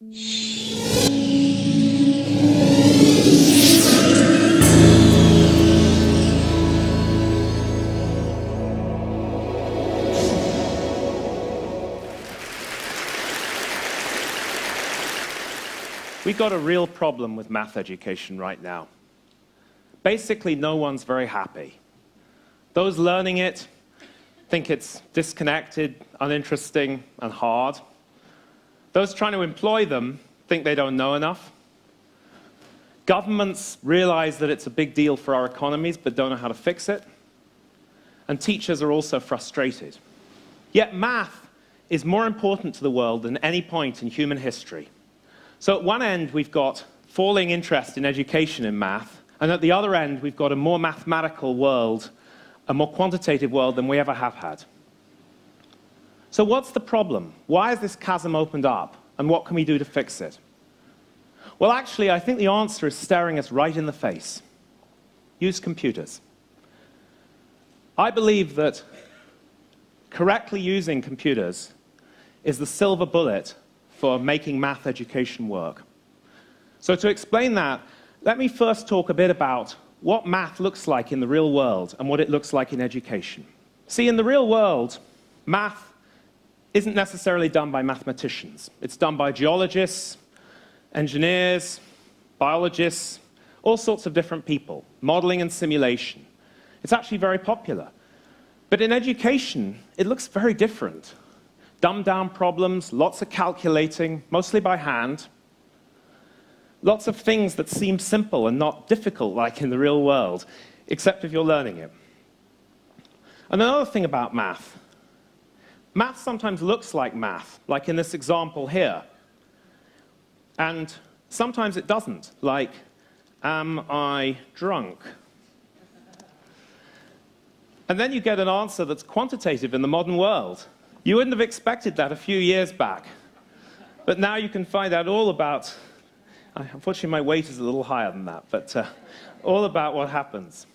We've got a real problem with math education right now. Basically, no one's very happy. Those learning it think it's disconnected, uninteresting, and hard. Those trying to employ them think they don't know enough. Governments realize that it's a big deal for our economies, but don't know how to fix it. And teachers are also frustrated. Yet math is more important to the world than any point in human history. So at one end, we've got falling interest in education in math, and at the other end, we've got a more mathematical world, a more quantitative world than we ever have had. So what's the problem? Why has this chasm opened up, and what can we do to fix it? Well, actually, I think the answer is staring us right in the face. Use computers. I believe that correctly using computers is the silver bullet for making math education work. So to explain that, let me first talk a bit about what math looks like in the real world and what it looks like in education. See, in the real world, math isn't necessarily done by mathematicians. It's done by geologists, engineers, biologists, all sorts of different people, modeling and simulation. It's actually very popular. But in education, it looks very different. Dumbed down problems, lots of calculating, mostly by hand. Lots of things that seem simple and not difficult like in the real world, except if you're learning it. And another thing about math. Math sometimes looks like math, like in this example here. And sometimes it doesn't, like, am I drunk? And then you get an answer that's quantitative in the modern world. You wouldn't have expected that a few years back. But now you can find out all about, unfortunately my weight is a little higher than that, but all about what happens.